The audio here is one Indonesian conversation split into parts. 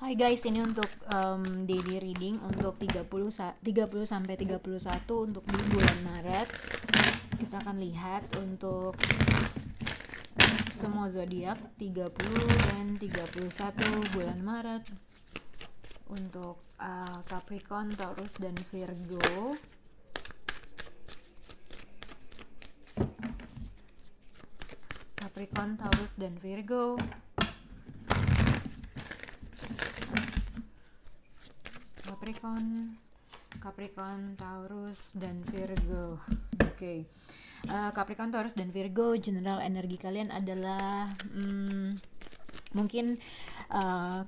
Hai guys, ini untuk daily reading untuk 30 sampai 31 untuk di bulan Maret. Kita akan lihat untuk semua zodiak 30 dan 31 bulan Maret. Untuk Capricorn, Taurus dan Virgo. Capricorn, Taurus dan Virgo. Capricorn, Taurus dan Virgo. Oke. Capricorn, Taurus dan Virgo, general energi kalian adalah mungkin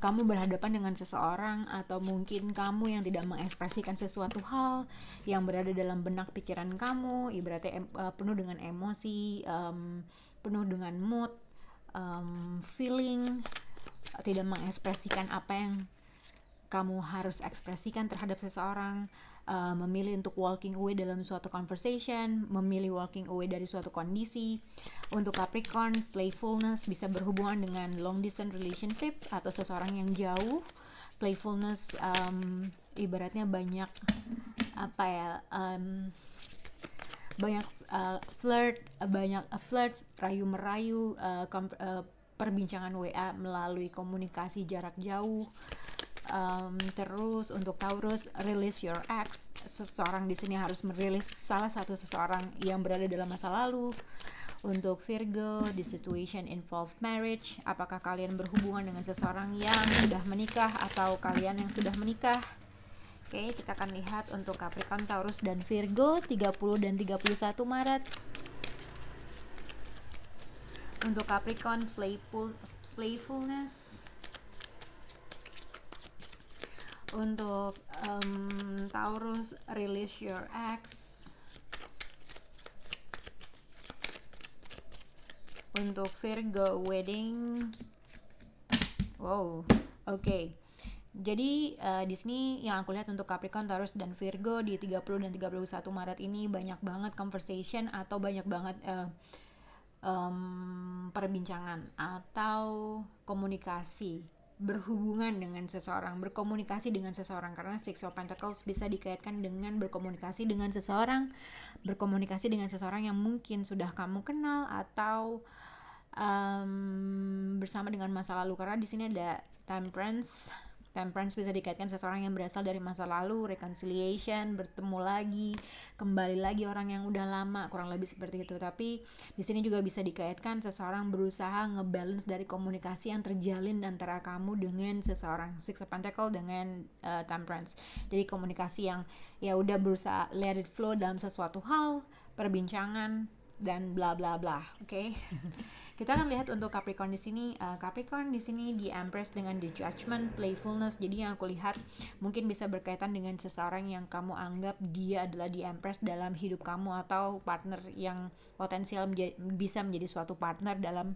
kamu berhadapan dengan seseorang, atau mungkin kamu yang tidak mengekspresikan sesuatu hal yang berada dalam benak pikiran kamu, ibaratnya penuh dengan emosi, penuh dengan mood, feeling, tidak mengekspresikan apa yang kamu harus ekspresikan terhadap seseorang, memilih untuk walking away dalam suatu conversation, memilih walking away dari suatu kondisi. Untuk Capricorn, playfulness bisa berhubungan dengan long distance relationship atau seseorang yang jauh. Playfulness ibaratnya banyak flirt, rayu merayu, perbincangan WA melalui komunikasi jarak jauh. Terus untuk Taurus, release your ex. Seseorang di sini harus merilis salah satu seseorang yang berada dalam masa lalu. Untuk Virgo, the situation involve marriage. Apakah kalian berhubungan dengan seseorang yang sudah menikah atau kalian yang sudah menikah? Oke, kita akan lihat untuk Capricorn, Taurus dan Virgo 30 dan 31 Maret. Untuk Capricorn, playfulness. Untuk Taurus, release your ex. Untuk Virgo, wedding. Wow, oke. Jadi di sini yang aku lihat untuk Capricorn, Taurus dan Virgo di 30 dan 31 Maret ini banyak banget conversation atau banyak banget perbincangan atau komunikasi, berhubungan dengan seseorang, berkomunikasi dengan seseorang, karena Six of Pentacles bisa dikaitkan dengan berkomunikasi dengan seseorang, berkomunikasi dengan seseorang yang mungkin sudah kamu kenal atau bersama dengan masa lalu, karena di sini ada Temperance bisa dikaitkan seseorang yang berasal dari masa lalu, reconciliation, bertemu lagi, kembali lagi orang yang udah lama, kurang lebih seperti itu. Tapi di sini juga bisa dikaitkan seseorang berusaha ngebalance dari komunikasi yang terjalin antara kamu dengan seseorang, Six of Pentacles dengan Temperance. Jadi komunikasi yang ya udah berusaha let it flow dalam sesuatu hal, perbincangan dan bla bla bla. Oke. Kita akan lihat untuk Capricorn di sini. Capricorn di sini di Empress dengan the Judgment, playfulness. Jadi yang aku lihat mungkin bisa berkaitan dengan seseorang yang kamu anggap dia adalah the Empress dalam hidup kamu, atau partner yang potensial bisa menjadi suatu partner dalam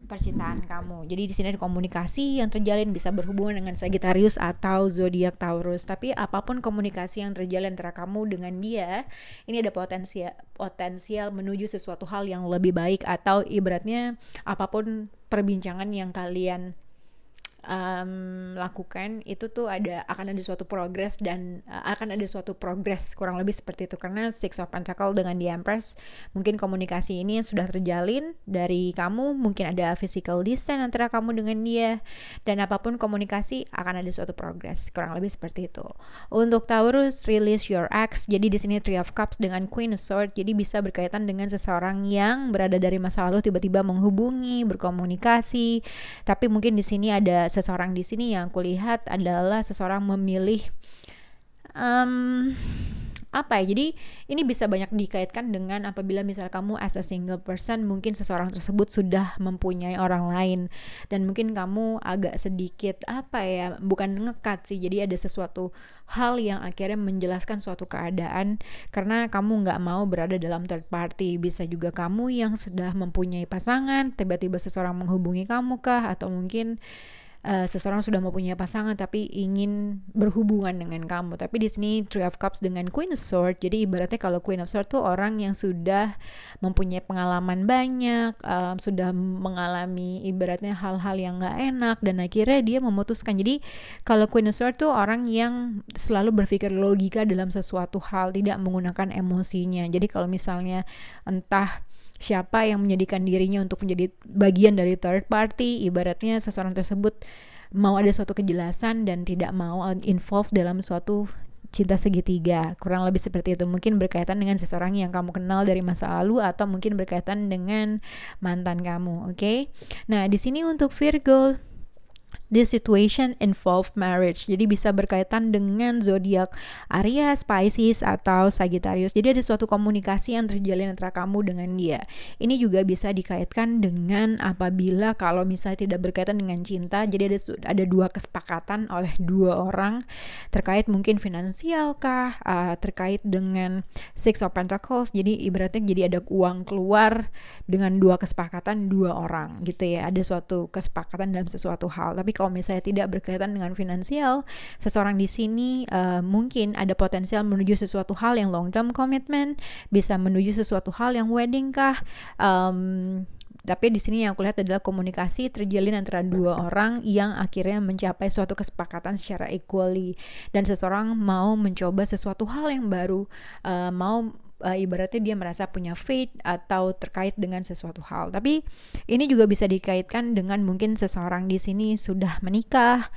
percintaan kamu. Jadi di sini ada komunikasi yang terjalin, bisa berhubungan dengan Sagittarius atau zodiak Taurus. Tapi apapun komunikasi yang terjalin antara kamu dengan dia, ini ada potensial menuju sesuatu hal yang lebih baik, atau ibaratnya apapun perbincangan yang kalian lakukan itu tuh akan ada suatu progres, dan akan ada suatu progres, kurang lebih seperti itu. Karena Six of Pentacles dengan the Empress, mungkin komunikasi ini yang sudah terjalin dari kamu, mungkin ada physical distance antara kamu dengan dia, dan apapun komunikasi akan ada suatu progres, kurang lebih seperti itu. Untuk Taurus, release your ex. Jadi di sini Three of Cups dengan Queen of Swords, jadi bisa berkaitan dengan seseorang yang berada dari masa lalu tiba-tiba menghubungi, berkomunikasi. Tapi mungkin di sini ada seseorang di sini yang aku lihat adalah seseorang memilih jadi ini bisa banyak dikaitkan dengan apabila misal kamu as a single person, mungkin seseorang tersebut sudah mempunyai orang lain, dan mungkin kamu agak sedikit bukan ngekat sih, jadi ada sesuatu hal yang akhirnya menjelaskan suatu keadaan karena kamu nggak mau berada dalam third party. Bisa juga kamu yang sudah mempunyai pasangan, tiba-tiba seseorang menghubungi kamu kah, atau mungkin seseorang sudah mempunyai pasangan tapi ingin berhubungan dengan kamu. Tapi di sini Three of Cups dengan Queen of Swords, jadi ibaratnya kalau Queen of Swords tuh orang yang sudah mempunyai pengalaman banyak, sudah mengalami ibaratnya hal-hal yang nggak enak dan akhirnya dia memutuskan. Jadi kalau Queen of Swords tuh orang yang selalu berpikir logika dalam sesuatu hal, tidak menggunakan emosinya. Jadi kalau misalnya entah siapa yang menjadikan dirinya untuk menjadi bagian dari third party, ibaratnya seseorang tersebut mau ada suatu kejelasan dan tidak mau involved dalam suatu cinta segitiga, kurang lebih seperti itu. Mungkin berkaitan dengan seseorang yang kamu kenal dari masa lalu atau mungkin berkaitan dengan mantan kamu. Oke? Nah, di sini untuk Virgo, this situation involve marriage. Jadi bisa berkaitan dengan zodiak Aries, Pisces atau Sagittarius. Jadi ada suatu komunikasi yang terjalin antara kamu dengan dia. Ini juga bisa dikaitkan dengan apabila kalau misalnya tidak berkaitan dengan cinta. Jadi ada dua kesepakatan oleh dua orang terkait mungkin finansial kah, terkait dengan Six of Pentacles. Jadi ibaratnya jadi ada uang keluar dengan dua kesepakatan dua orang gitu ya. Ada suatu kesepakatan dalam sesuatu hal. Tapi kalau misalnya tidak berkaitan dengan finansial, seseorang di sini mungkin ada potensial menuju sesuatu hal yang long term commitment, bisa menuju sesuatu hal yang wedding kah. Tapi di sini yang aku lihat adalah komunikasi terjalin antara dua orang yang akhirnya mencapai suatu kesepakatan secara equally, dan seseorang mau mencoba sesuatu hal yang baru, mau ibaratnya dia merasa punya faith atau terkait dengan sesuatu hal. Tapi ini juga bisa dikaitkan dengan mungkin seseorang di sini sudah menikah,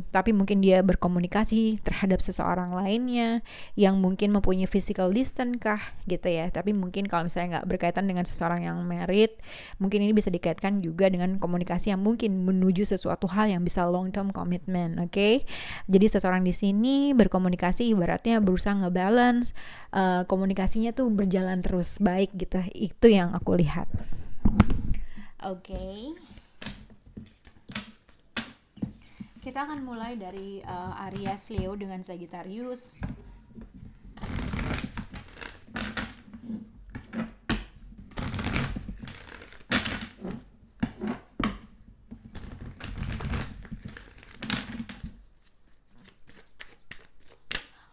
tapi mungkin dia berkomunikasi terhadap seseorang lainnya yang mungkin mempunyai physical distance kah gitu ya. Tapi mungkin kalau misalnya nggak berkaitan dengan seseorang yang married, mungkin ini bisa dikaitkan juga dengan komunikasi yang mungkin menuju sesuatu hal yang bisa long term commitment. Oke? Jadi seseorang di sini berkomunikasi ibaratnya berusaha ngebalance, komunikasinya tuh berjalan terus baik gitu. Itu yang aku lihat. Oke. Kita akan mulai dari Aries, Leo dengan Sagittarius.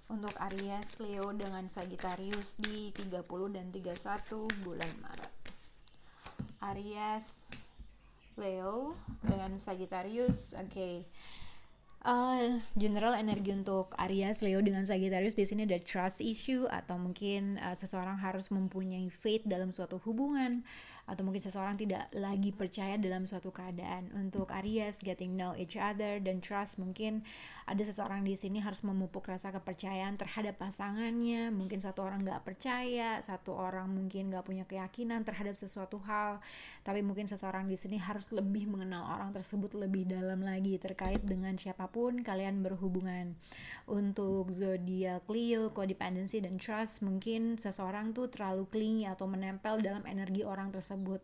Untuk Aries, Leo dengan Sagittarius di 30 dan 31 bulan Maret. Aries, Leo dengan Sagittarius. Oke. General energi untuk Aries, Leo dengan Sagittarius di sini ada trust issue, atau mungkin seseorang harus mempunyai faith dalam suatu hubungan, atau mungkin seseorang tidak lagi percaya dalam suatu keadaan. Untuk Aries, getting know each other dan trust, mungkin ada seseorang di sini harus memupuk rasa kepercayaan terhadap pasangannya. Mungkin satu orang nggak percaya, satu orang mungkin nggak punya keyakinan terhadap sesuatu hal, tapi mungkin seseorang di sini harus lebih mengenal orang tersebut lebih dalam lagi terkait dengan siapapun kalian berhubungan. Untuk zodiak Leo, codependency dan trust, mungkin seseorang tuh terlalu clingy atau menempel dalam energi orang tersebut.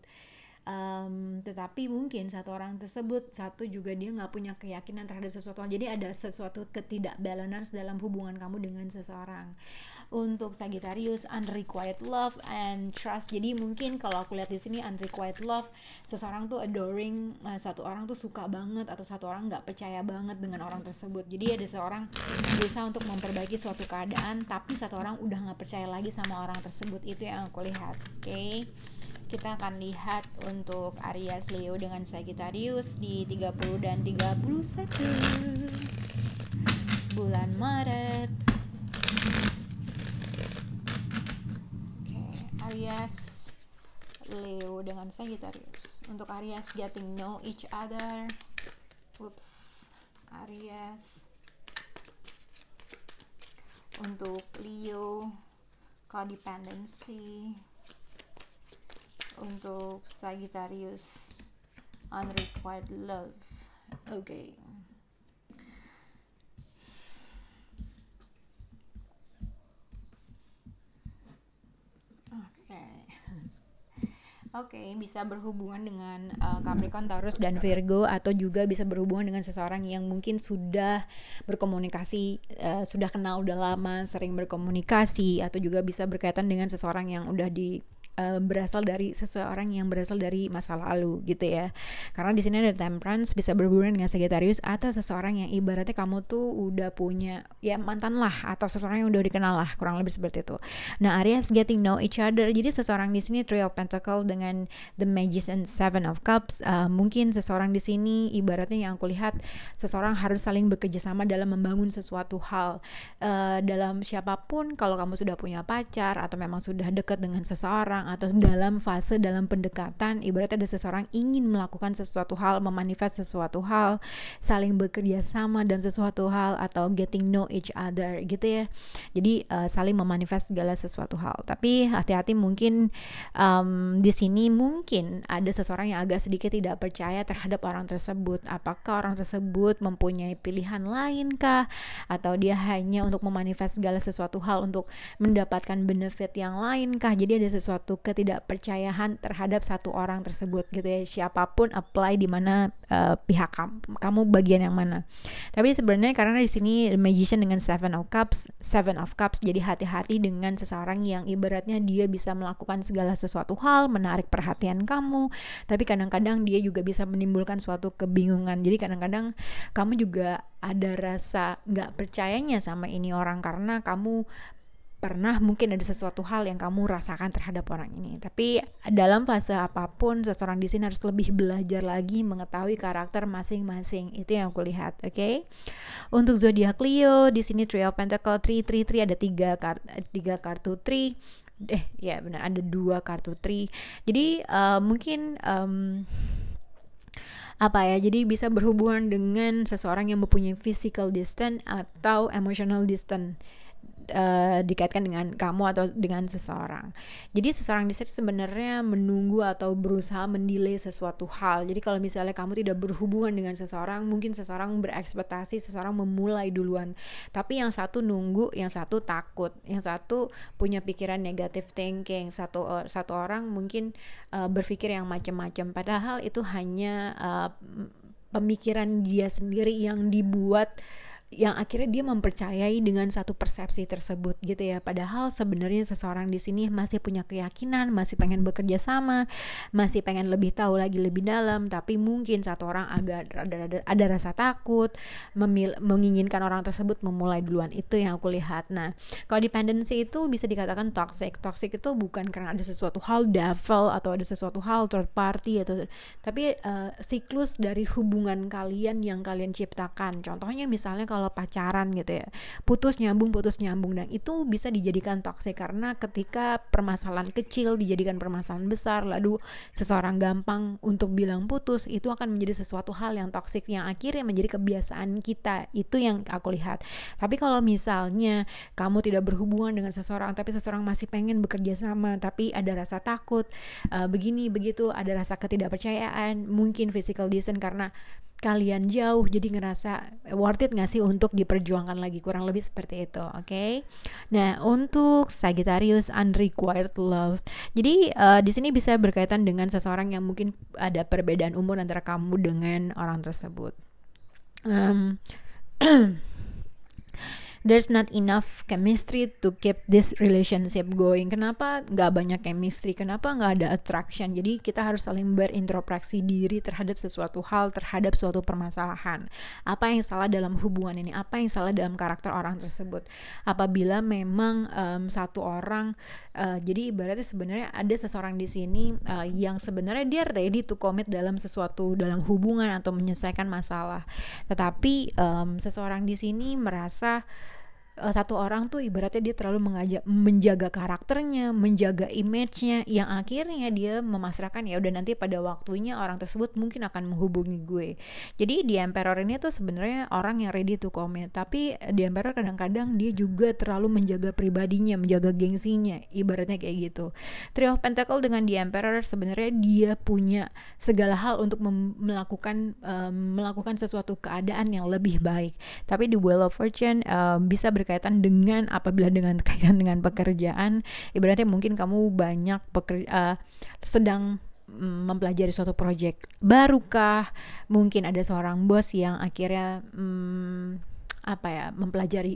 Tetapi mungkin satu orang tersebut juga dia nggak punya keyakinan terhadap sesuatu. Jadi ada sesuatu ketidakbalance dalam hubungan kamu dengan seseorang. Untuk Sagittarius, unrequited love and trust. Jadi mungkin kalau aku lihat di sini unrequited love, seseorang tuh adoring, satu orang tuh suka banget atau satu orang nggak percaya banget dengan orang tersebut. Jadi ada seorang berusaha untuk memperbaiki suatu keadaan, tapi satu orang udah nggak percaya lagi sama orang tersebut. Itu yang aku lihat. Oke. Kita akan lihat untuk Aries, Leo dengan Sagittarius di 30 dan 31 bulan Maret. Aries, Leo dengan Sagittarius. Untuk Aries, getting know each other. Aries. Untuk Leo, codependency. Untuk Sagittarius, unrequited love. Oke. Oke, bisa berhubungan dengan Capricorn, Taurus, dan Virgo, atau juga bisa berhubungan dengan seseorang yang mungkin sudah berkomunikasi, sudah kenal udah lama, sering berkomunikasi, atau juga bisa berkaitan dengan seseorang yang udah di berasal dari seseorang yang berasal dari masa lalu gitu ya. Karena di sini ada Temperance bisa berhubungan dengan Sagittarius atau seseorang yang ibaratnya kamu tuh udah punya ya mantan lah, atau seseorang yang udah dikenal lah, kurang lebih seperti itu. Nah, Aries getting know each other. Jadi seseorang di sini Three of Pentacles dengan The Magician, Seven of Cups. Mungkin seseorang di sini ibaratnya yang aku lihat seseorang harus saling bekerja sama dalam membangun sesuatu hal. Dalam siapapun, kalau kamu sudah punya pacar atau memang sudah dekat dengan seseorang atau dalam fase dalam pendekatan, ibaratnya ada seseorang ingin melakukan sesuatu hal, memanifest sesuatu hal, saling bekerja sama dalam sesuatu hal, atau getting know each other gitu ya. Jadi saling memanifest segala sesuatu hal. Tapi hati-hati, mungkin di sini mungkin ada seseorang yang agak sedikit tidak percaya terhadap orang tersebut. Apakah orang tersebut mempunyai pilihan lain kah, atau dia hanya untuk memanifest segala sesuatu hal untuk mendapatkan benefit yang lain kah. Jadi ada sesuatu ketidakpercayaan terhadap satu orang tersebut gitu ya. Siapapun apply di mana pihak kamu bagian yang mana. Tapi sebenarnya karena di sini The Magician dengan Seven of Cups, jadi hati-hati dengan seseorang yang ibaratnya dia bisa melakukan segala sesuatu hal, menarik perhatian kamu, tapi kadang-kadang dia juga bisa menimbulkan suatu kebingungan. Jadi kadang-kadang kamu juga ada rasa nggak percayanya sama ini orang karena kamu pernah mungkin ada sesuatu hal yang kamu rasakan terhadap orang ini. Tapi dalam fase apapun, seseorang di sini harus lebih belajar lagi mengetahui karakter masing-masing. Itu yang aku lihat, oke? Untuk zodiak Leo, di sini Three of Pentacles, 3 ada tiga kartu 3. Ya benar, ada 2 kartu 3. Jadi mungkin jadi bisa berhubungan dengan seseorang yang mempunyai physical distance atau emotional distance, dikaitkan dengan kamu atau dengan seseorang. Jadi seseorang di sini sebenarnya menunggu atau berusaha mendelay sesuatu hal. Jadi kalau misalnya kamu tidak berhubungan dengan seseorang, mungkin seseorang berekspektasi seseorang memulai duluan. Tapi yang satu nunggu, yang satu takut, yang satu punya pikiran negative thinking. Satu orang mungkin berpikir yang macam-macam. Padahal itu hanya pemikiran dia sendiri yang dibuat, yang akhirnya dia mempercayai dengan satu persepsi tersebut gitu ya. Padahal sebenarnya seseorang di sini masih punya keyakinan, masih pengen bekerja sama, masih pengen lebih tahu lagi lebih dalam, tapi mungkin satu orang agak ada rasa takut, menginginkan orang tersebut memulai duluan. Itu yang aku lihat. Nah, kalau dependency itu bisa dikatakan toxic. Toxic itu bukan karena ada sesuatu hal devil atau ada sesuatu hal third party tapi siklus dari hubungan kalian yang kalian ciptakan. Contohnya misalnya kalau pacaran gitu ya, putus nyambung, dan itu bisa dijadikan toksik karena ketika permasalahan kecil dijadikan permasalahan besar, lalu seseorang gampang untuk bilang putus, itu akan menjadi sesuatu hal yang toksik yang akhirnya menjadi kebiasaan kita. Itu yang aku lihat. Tapi kalau misalnya kamu tidak berhubungan dengan seseorang tapi seseorang masih pengen bekerja sama, tapi ada rasa takut, begini begitu, ada rasa ketidakpercayaan, mungkin physical distance karena kalian jauh, jadi ngerasa worth it gak sih untuk diperjuangkan lagi, kurang lebih seperti itu, oke? Nah, untuk Sagittarius unrequited love, jadi di sini bisa berkaitan dengan seseorang yang mungkin ada perbedaan umur antara kamu dengan orang tersebut. There's not enough chemistry to keep this relationship going. Kenapa nggak banyak chemistry? Kenapa nggak ada attraction? Jadi kita harus saling berintrospeksi diri terhadap sesuatu hal, terhadap suatu permasalahan. Apa yang salah dalam hubungan ini? Apa yang salah dalam karakter orang tersebut? Apabila memang satu orang, jadi ibaratnya sebenarnya ada seseorang di sini yang sebenarnya dia ready to commit dalam sesuatu, dalam hubungan atau menyelesaikan masalah. Tetapi seseorang di sini merasa satu orang tuh ibaratnya dia terlalu menjaga karakternya, menjaga image-nya, yang akhirnya dia memasrahkan ya udah nanti pada waktunya orang tersebut mungkin akan menghubungi gue. Jadi di Emperor ini tuh sebenarnya orang yang ready to commit, tapi di Emperor kadang-kadang dia juga terlalu menjaga pribadinya, menjaga gengsinya, ibaratnya kayak gitu. Three of Pentacles dengan di Emperor sebenarnya dia punya segala hal untuk melakukan sesuatu keadaan yang lebih baik. Tapi di Wheel of Fortune bisa berkaitan dengan kaitan dengan pekerjaan, ibaratnya mungkin kamu banyak sedang mempelajari suatu proyek barukah, mungkin ada seorang bos yang akhirnya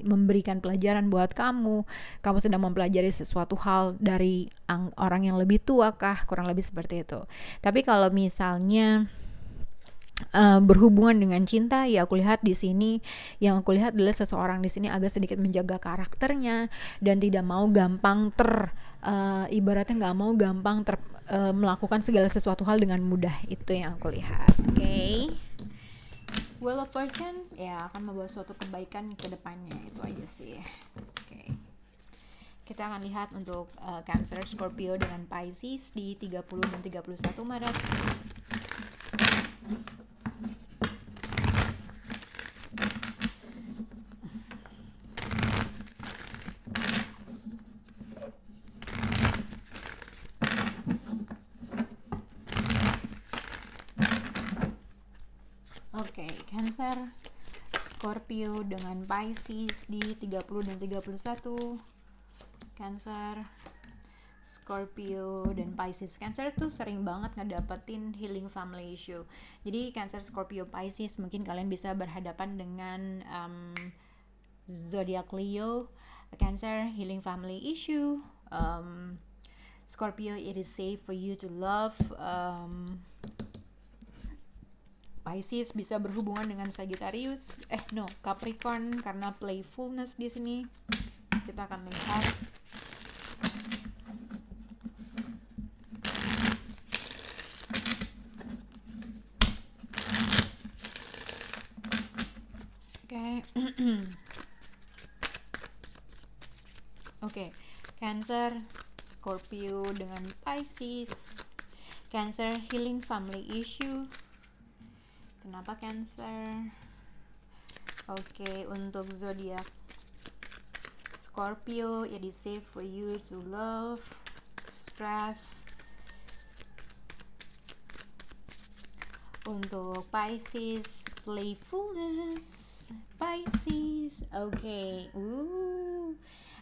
memberikan pelajaran buat kamu sedang mempelajari sesuatu hal dari orang yang lebih tua kah, kurang lebih seperti itu. Tapi kalau misalnya berhubungan dengan cinta, ya aku lihat di sini, yang aku lihat adalah seseorang di sini agak sedikit menjaga karakternya dan tidak mau gampang ibaratnya nggak mau gampang melakukan segala sesuatu hal dengan mudah. Itu yang aku lihat. Oke. Wheel of Fortune ya akan membawa suatu kebaikan ke depannya, itu aja sih. Oke. Kita akan lihat untuk Cancer, Scorpio dengan Pisces di 30 dan 31 Maret. Oke, Cancer, Scorpio dengan Pisces di 30 dan 31. Cancer, Scorpio dan Pisces. Cancer tuh sering banget ngedapetin healing family issue. Jadi Cancer, Scorpio, Pisces, mungkin kalian bisa berhadapan dengan zodiac Leo. Cancer, healing family issue. Scorpio, it is safe for you to love. Pisces bisa berhubungan dengan Sagittarius, Capricorn karena playfulness di sini. Kita akan lihat. Oke. Cancer, Scorpio dengan Pisces. Cancer, healing family issue. Kenapa Cancer? Oke, untuk zodiak Scorpio, it is safe for you to love, express. Untuk Pisces, playfulness. Pisces,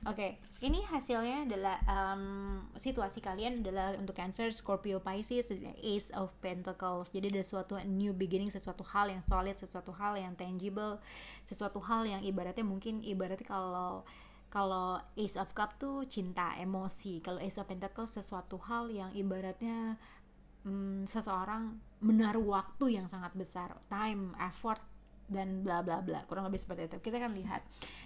Oke, ini hasilnya adalah situasi kalian adalah untuk Cancer, Scorpio, Pisces, Ace of Pentacles. Jadi ada suatu new beginning, sesuatu hal yang solid, sesuatu hal yang tangible, sesuatu hal yang ibaratnya kalau Ace of Cup tuh cinta, emosi. Kalau Ace of Pentacles sesuatu hal yang ibaratnya seseorang menaruh waktu yang sangat besar, time, effort, dan bla bla bla, kurang lebih seperti itu. Kita akan lihat.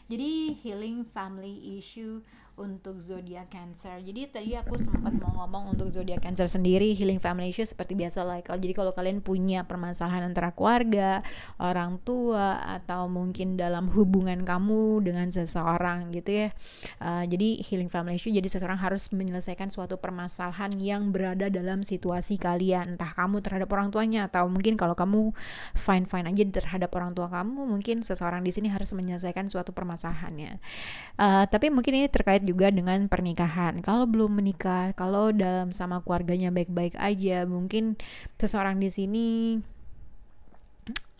Jadi healing family issue untuk zodiak Cancer. Jadi tadi aku sempat mau ngomong untuk zodiak Cancer sendiri, healing family issue seperti biasa lah. Jadi kalau kalian punya permasalahan antara keluarga, orang tua, atau mungkin dalam hubungan kamu dengan seseorang gitu ya. Jadi healing family issue, jadi seseorang harus menyelesaikan suatu permasalahan yang berada dalam situasi kalian, entah kamu terhadap orang tuanya atau mungkin kalau kamu fine aja terhadap orang tua kamu, mungkin seseorang di sini harus menyelesaikan suatu permasalahannya. Tapi mungkin ini terkait juga dengan pernikahan. Kalau belum menikah, kalau dalam sama keluarganya baik-baik aja, mungkin seseorang di sini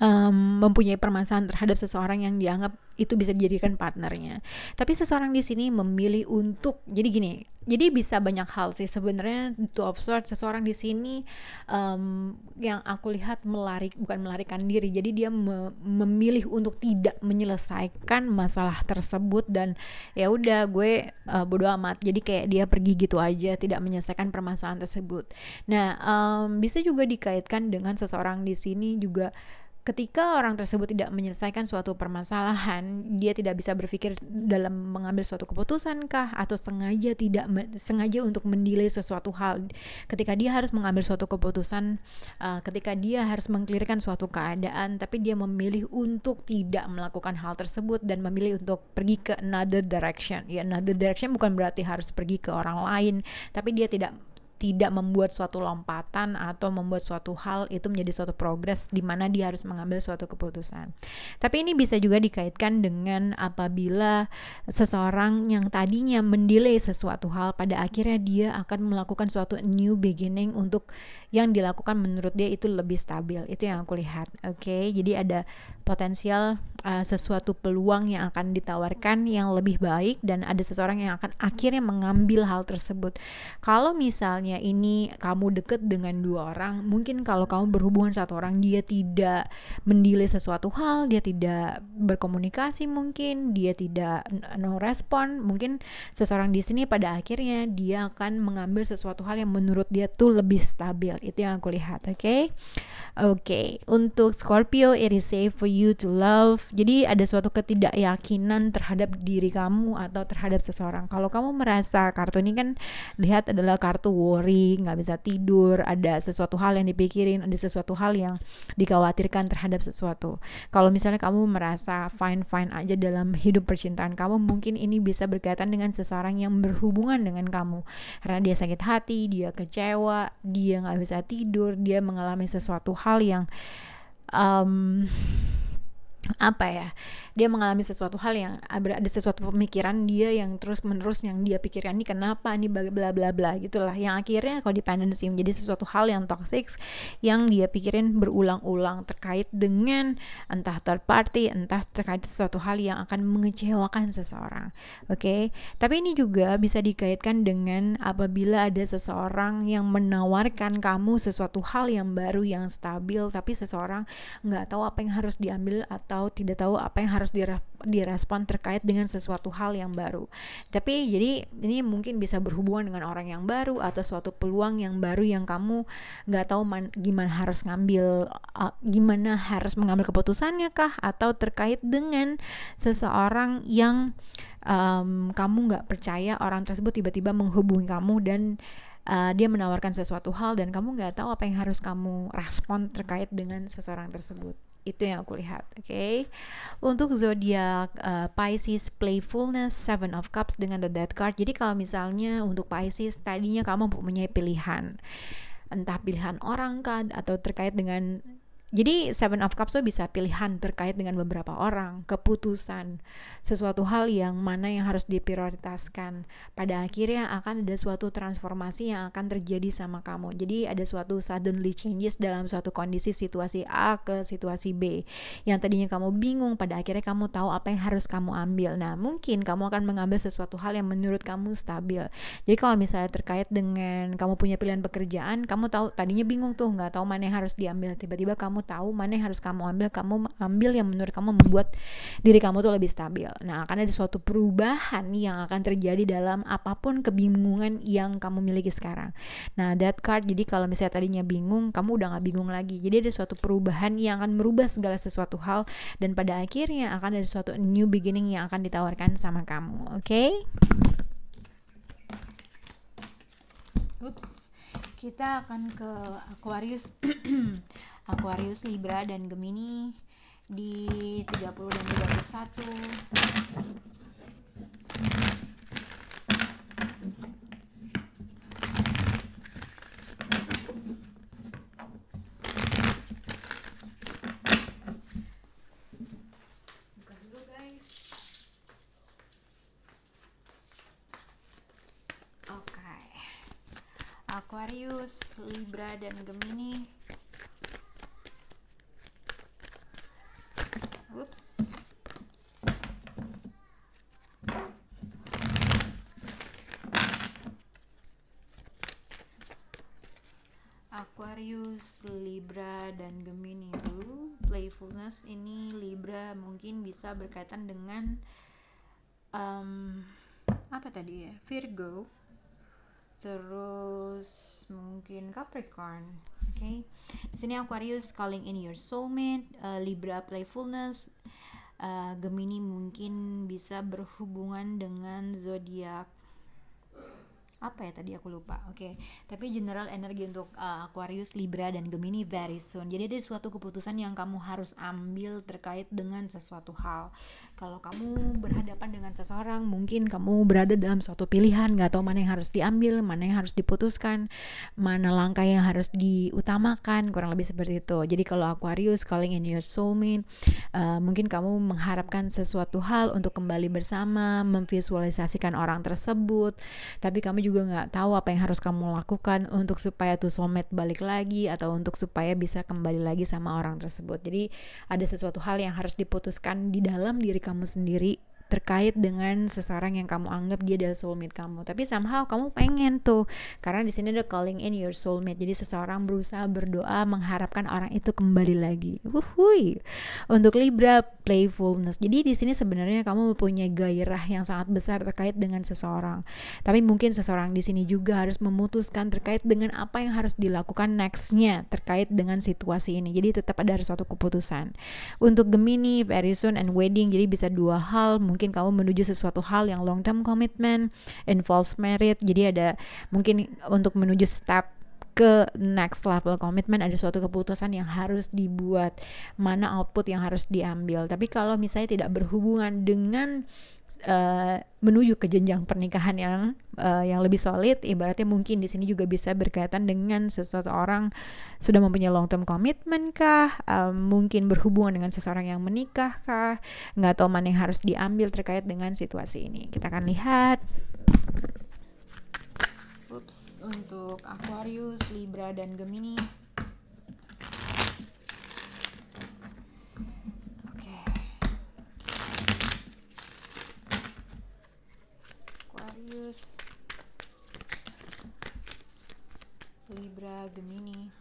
mempunyai permasalahan terhadap seseorang yang dianggap itu bisa dijadikan partnernya. Tapi seseorang di sini memilih untuk jadi bisa banyak hal sih sebenarnya. Two of Swords, seseorang di sini yang aku lihat bukan melarikan diri. Jadi dia memilih untuk tidak menyelesaikan masalah tersebut dan ya udah gue bodo amat. Jadi kayak dia pergi gitu aja, tidak menyelesaikan permasalahan tersebut. Nah, bisa juga dikaitkan dengan seseorang di sini juga. Ketika orang tersebut tidak menyelesaikan suatu permasalahan, dia tidak bisa berpikir dalam mengambil suatu keputusan kah, atau sengaja untuk mendelay sesuatu hal. Ketika dia harus mengambil suatu keputusan, ketika dia harus mengklirkan suatu keadaan, tapi dia memilih untuk tidak melakukan hal tersebut dan memilih untuk pergi ke another direction. Ya, another direction bukan berarti harus pergi ke orang lain, tapi dia tidak membuat suatu lompatan atau membuat suatu hal itu menjadi suatu progres di mana dia harus mengambil suatu keputusan. Tapi ini bisa juga dikaitkan dengan apabila seseorang yang tadinya mendelay sesuatu hal, pada akhirnya dia akan melakukan suatu new beginning untuk yang dilakukan menurut dia itu lebih stabil. Itu yang aku lihat. Oke, jadi ada potensial sesuatu peluang yang akan ditawarkan yang lebih baik, dan ada seseorang yang akan akhirnya mengambil hal tersebut. Kalau misalnya ini kamu deket dengan dua orang, mungkin kalau kamu berhubungan satu orang, dia tidak mendelay sesuatu hal, dia tidak berkomunikasi, mungkin dia tidak no respon, mungkin seseorang di sini pada akhirnya dia akan mengambil sesuatu hal yang menurut dia tuh lebih stabil. Itu yang aku lihat. Oke, untuk Scorpio, it is safe for you to love. Jadi ada suatu ketidakyakinan terhadap diri kamu atau terhadap seseorang. Kalau kamu merasa, kartu ini kan lihat adalah kartu worry, nggak bisa tidur, ada sesuatu hal yang dipikirin, ada sesuatu hal yang dikhawatirkan terhadap sesuatu. Kalau misalnya kamu merasa fine-fine aja dalam hidup percintaan kamu, mungkin ini bisa berkaitan dengan seseorang yang berhubungan dengan kamu. Karena dia sakit hati, dia kecewa, dia nggak bisa tidur, dia mengalami sesuatu hal yang dia mengalami sesuatu hal yang ada sesuatu pemikiran dia yang terus menerus yang dia pikirkan, ini kenapa, ini bla bla bla gitulah, yang akhirnya codependency menjadi sesuatu hal yang toxic yang dia pikirin berulang-ulang terkait dengan entah third party, entah terkait sesuatu hal yang akan mengecewakan seseorang. Tapi ini juga bisa dikaitkan dengan apabila ada seseorang yang menawarkan kamu sesuatu hal yang baru, yang stabil, tapi seseorang nggak tahu apa yang harus diambil atau tidak tahu apa yang harus direspon terkait dengan sesuatu hal yang baru. Tapi jadi ini mungkin bisa berhubungan dengan orang yang baru atau suatu peluang yang baru yang kamu nggak tahu gimana harus mengambil keputusannya kah, atau terkait dengan seseorang yang kamu nggak percaya orang tersebut tiba-tiba menghubungi kamu dan dia menawarkan sesuatu hal dan kamu nggak tahu apa yang harus kamu respon terkait dengan seseorang tersebut. Itu yang aku lihat. Untuk zodiak Pisces, playfulness, Seven of Cups dengan the Death card. Jadi kalau misalnya untuk Pisces, tadinya kamu mempunyai pilihan, entah pilihan orang kah atau terkait dengan, jadi Seven of Cups itu bisa pilihan terkait dengan beberapa orang, keputusan, sesuatu hal yang mana yang harus diprioritaskan. Pada akhirnya akan ada suatu transformasi yang akan terjadi sama kamu. Jadi ada suatu suddenly changes dalam suatu kondisi situasi A ke situasi B. Yang tadinya kamu bingung, pada akhirnya kamu tahu apa yang harus kamu ambil. Nah, mungkin kamu akan mengambil sesuatu hal yang menurut kamu stabil. Jadi kalau misalnya terkait dengan kamu punya pilihan pekerjaan, kamu tahu tadinya bingung tuh, nggak tahu mana yang harus diambil. Tiba-tiba kamu tahu mana yang harus kamu ambil yang menurut kamu membuat diri kamu tuh lebih stabil. Nah, akan ada suatu perubahan yang akan terjadi dalam apapun kebingungan yang kamu miliki sekarang. Nah, that card, jadi kalau misalnya tadinya bingung, kamu udah gak bingung lagi. Jadi ada suatu perubahan yang akan merubah segala sesuatu hal, dan pada akhirnya akan ada suatu new beginning yang akan ditawarkan sama kamu. Kita akan ke Aquarius. Aquarius, Libra, dan Gemini di 30 dan 31. Buka dulu guys. Aquarius, Libra, dan Gemini. Aquarius, Libra, dan Gemini dulu. Playfulness ini Libra mungkin bisa berkaitan dengan Virgo, terus mungkin Capricorn. Di sini Aquarius calling in your soulmate, Libra playfulness, Gemini mungkin bisa berhubungan dengan zodiak tadi aku lupa. Tapi general energi untuk Aquarius, Libra, dan Gemini very soon. Jadi ada suatu keputusan yang kamu harus ambil terkait dengan sesuatu hal. Kalau kamu berhadapan dengan seseorang, mungkin kamu berada dalam suatu pilihan, gak tahu mana yang harus diambil, mana yang harus diputuskan, mana langkah yang harus diutamakan, kurang lebih seperti itu. Jadi kalau Aquarius calling in your soulmate, mungkin kamu mengharapkan sesuatu hal untuk kembali bersama, memvisualisasikan orang tersebut, tapi kamu juga juga nggak tahu apa yang harus kamu lakukan untuk supaya tuh soulmate balik lagi, atau untuk supaya bisa kembali lagi sama orang tersebut. Jadi ada sesuatu hal yang harus diputuskan di dalam diri kamu sendiri terkait dengan seseorang yang kamu anggap dia adalah soulmate kamu. Tapi somehow kamu pengen tuh, karena di sini ada calling in your soulmate. Jadi seseorang berusaha berdoa mengharapkan orang itu kembali lagi. Wuhui. Untuk Libra, playfulness. Jadi di sini sebenarnya kamu mempunyai gairah yang sangat besar terkait dengan seseorang. Tapi mungkin seseorang di sini juga harus memutuskan terkait dengan apa yang harus dilakukan nextnya terkait dengan situasi ini. Jadi tetap ada suatu keputusan. Untuk Gemini, very soon and wedding. Jadi bisa dua hal, mungkin kamu menuju sesuatu hal yang long term commitment, involves merit. Jadi ada mungkin untuk menuju step ke next level commitment, ada suatu keputusan yang harus dibuat, mana output yang harus diambil. Tapi kalau misalnya tidak berhubungan dengan menuju ke jenjang pernikahan yang lebih solid, ibaratnya mungkin di sini juga bisa berkaitan dengan sesuatu orang sudah mempunyai long term commitment kah, mungkin berhubungan dengan seseorang yang menikah kah, nggak tahu mana yang harus diambil terkait dengan situasi ini. Kita akan lihat. Untuk Aquarius, Libra, dan Gemini. Oke. Aquarius, Libra, Gemini.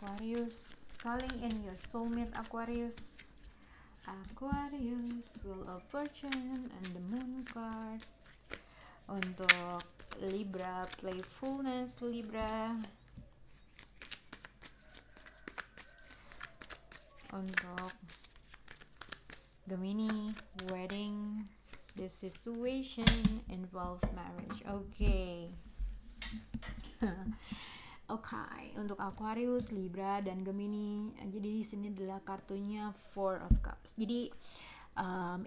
Aquarius, calling in your soulmate Aquarius. Aquarius, Wheel of Fortune and the Moon card. Untuk Libra, playfulness Libra. Untuk Gemini, wedding. The situation involve marriage. Okay. Okay, untuk Aquarius, Libra, dan Gemini. Jadi di sini adalah kartunya Four of Cups. Jadi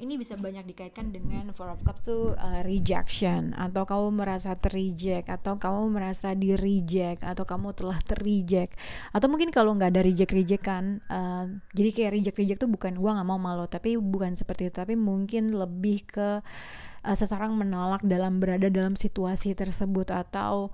ini bisa banyak dikaitkan dengan Four of Cups tuh rejection, atau kamu merasa terreject, atau kamu merasa di-reject, atau kamu telah terreject, atau mungkin kalau nggak ada reject kan, jadi kayak reject tuh bukan gua nggak mau malu, tapi bukan seperti itu, tapi mungkin lebih ke seseorang menolak dalam berada dalam situasi tersebut, atau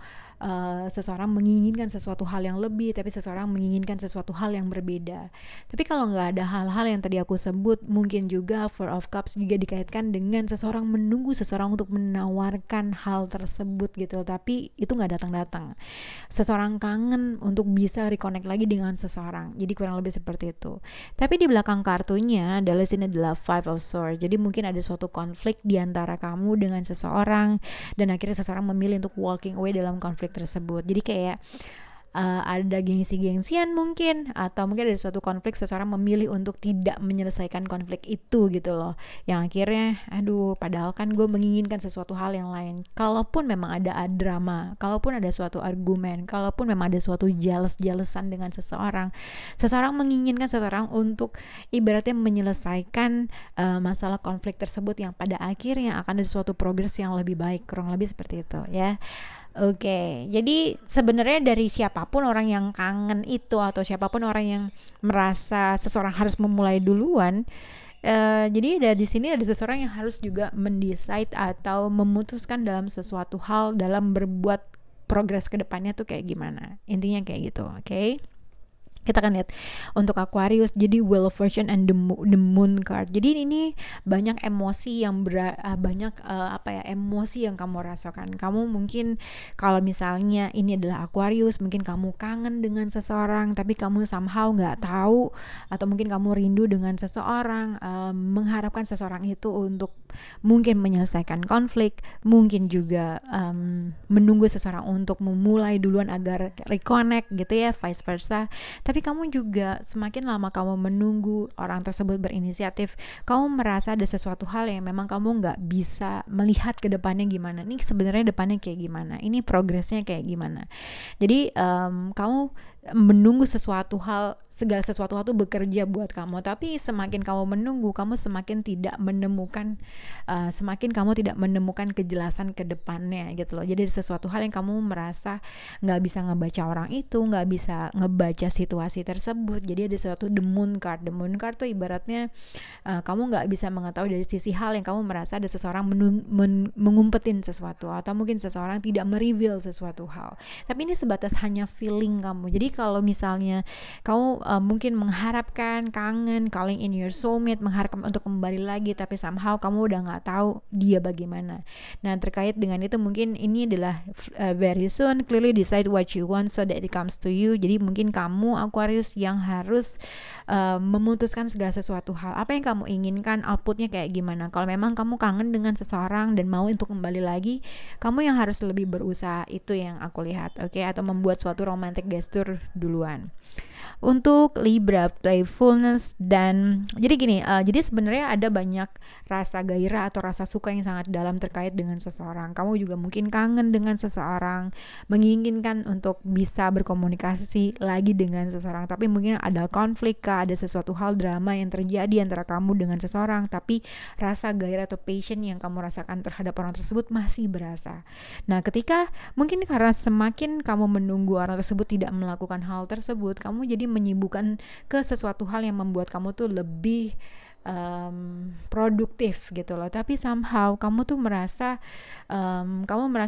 seseorang menginginkan sesuatu hal yang lebih, tapi seseorang menginginkan sesuatu hal yang berbeda. Tapi kalau nggak ada hal-hal yang tadi aku sebut, mungkin juga Four of Cups juga dikaitkan dengan seseorang menunggu seseorang untuk menawarkan hal tersebut gitu, tapi itu nggak datang-datang. Seseorang kangen untuk bisa reconnect lagi dengan seseorang, jadi kurang lebih seperti itu. Tapi di belakang kartunya adalah sini adalah Five of Swords. Jadi mungkin ada suatu konflik di antara kamu dengan seseorang, dan akhirnya seseorang memilih untuk walking away dalam konflik tersebut. Jadi kayak ada gengsi-gengsian mungkin, atau mungkin ada suatu konflik, seseorang memilih untuk tidak menyelesaikan konflik itu gitu loh, yang akhirnya padahal kan gue menginginkan sesuatu hal yang lain. Kalaupun memang ada drama, kalaupun ada suatu argumen, kalaupun memang ada suatu jealous-jealousan dengan seseorang menginginkan seseorang untuk ibaratnya menyelesaikan masalah konflik tersebut, yang pada akhirnya akan ada suatu progres yang lebih baik, kurang lebih seperti itu ya. Oke, jadi sebenarnya dari siapapun orang yang kangen itu, atau siapapun orang yang merasa seseorang harus memulai duluan, jadi di sini ada seseorang yang harus juga mendecide atau memutuskan dalam sesuatu hal, dalam berbuat progres ke depannya tuh kayak gimana. Intinya kayak gitu, oke? Kita akan lihat untuk Aquarius, jadi Wheel of Fortune and the Moon card. Jadi ini banyak emosi yang emosi yang kamu rasakan. Kamu mungkin kalau misalnya ini adalah Aquarius, mungkin kamu kangen dengan seseorang, tapi kamu somehow nggak tahu, atau mungkin kamu rindu dengan seseorang, mengharapkan seseorang itu untuk mungkin menyelesaikan konflik, mungkin juga menunggu seseorang untuk memulai duluan agar reconnect gitu ya, vice versa. Tapi kamu juga semakin lama kamu menunggu orang tersebut berinisiatif, kamu merasa ada sesuatu hal yang memang kamu nggak bisa melihat ke depannya gimana. Ini sebenarnya depannya kayak gimana, ini progresnya kayak gimana. Jadi kamu menunggu sesuatu hal segala sesuatu hal tuh bekerja buat kamu. Tapi semakin kamu menunggu, kamu semakin tidak menemukan semakin kamu tidak menemukan kejelasan ke depannya gitu loh. Jadi sesuatu hal yang kamu merasa nggak bisa ngebaca orang itu, nggak bisa ngebaca situasi tersebut. Jadi ada sesuatu the moon card. The moon card tuh ibaratnya kamu nggak bisa mengetahui dari sisi hal yang kamu merasa ada seseorang mengumpetin sesuatu, atau mungkin seseorang tidak mereveal sesuatu hal. Tapi ini sebatas hanya feeling kamu. Jadi kalau misalnya kamu mungkin mengharapkan, kangen, calling in your soulmate, mengharapkan untuk kembali lagi, tapi somehow kamu udah nggak tahu dia bagaimana. Nah, terkait dengan itu mungkin ini adalah very soon clearly decide what you want so that it comes to you. Jadi mungkin kamu Aquarius yang harus memutuskan segala sesuatu hal. Apa yang kamu inginkan, outputnya kayak gimana. Kalau memang kamu kangen dengan seseorang dan mau untuk kembali lagi, kamu yang harus lebih berusaha. Itu yang aku lihat, oke? Atau membuat suatu romantic gesture duluan. Untuk Libra, playfulness dan jadi gini, jadi sebenarnya ada banyak rasa gairah atau rasa suka yang sangat dalam terkait dengan seseorang. Kamu juga mungkin kangen dengan seseorang, menginginkan untuk bisa berkomunikasi lagi dengan seseorang, tapi mungkin ada konflik kah, ada sesuatu hal drama yang terjadi antara kamu dengan seseorang, tapi rasa gairah atau passion yang kamu rasakan terhadap orang tersebut masih berasa. Nah, ketika mungkin karena semakin kamu menunggu orang tersebut tidak melakukan hal tersebut, kamu jadi menyibukkan ke sesuatu hal yang membuat kamu tuh lebih produktif gitu loh. Tapi somehow kamu tuh merasa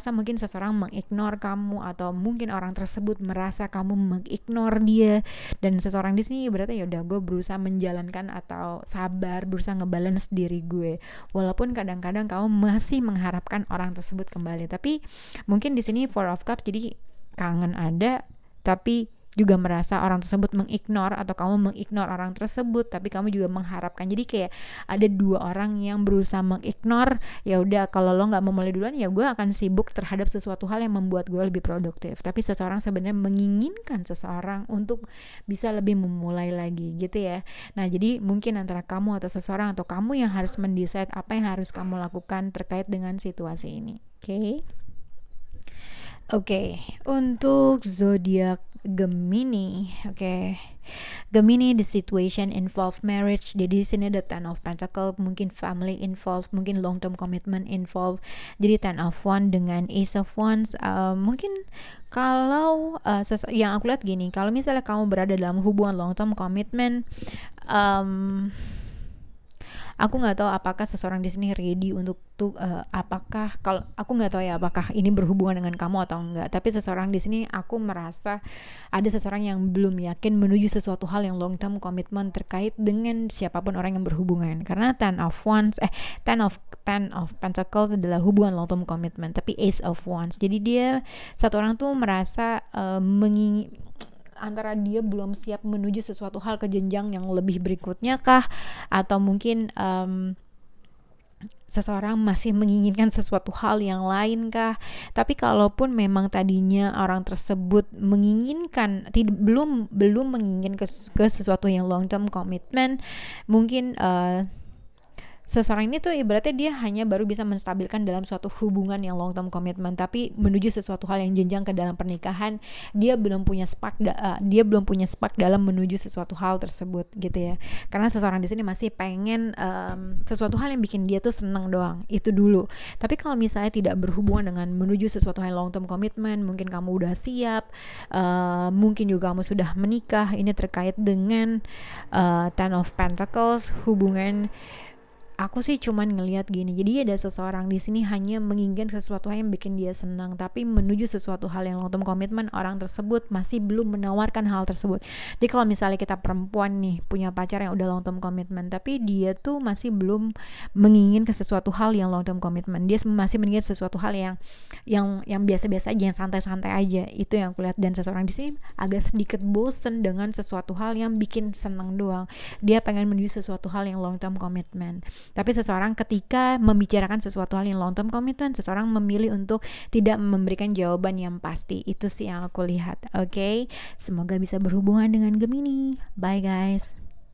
mungkin seseorang mengignore kamu, atau mungkin orang tersebut merasa kamu mengignore dia. Dan seseorang di sini berarti ya udah, gue berusaha menjalankan atau sabar, berusaha ngebalance diri gue, walaupun kadang-kadang kamu masih mengharapkan orang tersebut kembali. Tapi mungkin di sini Four of Cups, jadi kangen ada, tapi juga merasa orang tersebut mengignore, atau kamu mengignore orang tersebut tapi kamu juga mengharapkan. Jadi kayak ada dua orang yang berusaha mengignore. Ya udah, kalau lo nggak mau mulai duluan, ya gue akan sibuk terhadap sesuatu hal yang membuat gue lebih produktif. Tapi seseorang sebenarnya menginginkan seseorang untuk bisa lebih memulai lagi gitu ya. Nah, jadi mungkin antara kamu atau seseorang, atau kamu yang harus mendesain apa yang harus kamu lakukan terkait dengan situasi ini. Oke, untuk zodiak Gemini, Gemini, the situation involve marriage. Jadi di sini ada Ten of Pentacles, mungkin family involved, mungkin long term commitment involved. Jadi Ten of Wands dengan Ace of Wands, mungkin kalau yang aku lihat gini, kalau misalnya kamu berada dalam hubungan long term commitment, aku nggak tahu apakah seseorang di sini ready untuk apakah, kalau aku nggak tahu ya apakah ini berhubungan dengan kamu atau enggak. Tapi seseorang di sini aku merasa ada seseorang yang belum yakin menuju sesuatu hal yang long term komitmen terkait dengan siapapun orang yang berhubungan. Karena Ten of Pentacles adalah hubungan long term commitment, tapi Ace of Wands, jadi dia satu orang tuh merasa antara dia belum siap menuju sesuatu hal ke jenjang yang lebih berikutnya kah, atau mungkin seseorang masih menginginkan sesuatu hal yang lain kah. Tapi kalaupun memang tadinya orang tersebut menginginkan, belum menginginkan ke sesuatu yang long term commitment, mungkin seseorang ini tuh ibaratnya dia hanya baru bisa menstabilkan dalam suatu hubungan yang long term commitment, tapi menuju sesuatu hal yang jenjang ke dalam pernikahan dia belum punya spark dalam menuju sesuatu hal tersebut gitu ya. Karena seseorang di sini masih pengen sesuatu hal yang bikin dia tuh senang doang, itu dulu. Tapi kalau misalnya tidak berhubungan dengan menuju sesuatu hal long term commitment, mungkin kamu udah siap, mungkin juga kamu sudah menikah. Ini terkait dengan Ten of Pentacles, hubungan. Aku sih cuman ngelihat gini, jadi ada seseorang di sini hanya menginginkan sesuatu yang bikin dia senang, tapi menuju sesuatu hal yang long term komitmen orang tersebut masih belum menawarkan hal tersebut. Jadi kalau misalnya kita perempuan nih punya pacar yang udah long term komitmen, tapi dia tuh masih belum menginginkan sesuatu hal yang long term komitmen, dia masih menginginkan sesuatu hal yang biasa-biasa aja, yang santai-santai aja. Itu yang aku lihat. Dan seseorang di sini agak sedikit bosen dengan sesuatu hal yang bikin senang doang. Dia pengen menuju sesuatu hal yang long term komitmen. Tapi seseorang ketika membicarakan sesuatu hal yang long term commitment, seseorang memilih untuk tidak memberikan jawaban yang pasti. Itu sih yang aku lihat. Semoga bisa berhubungan dengan Gemini. Bye guys.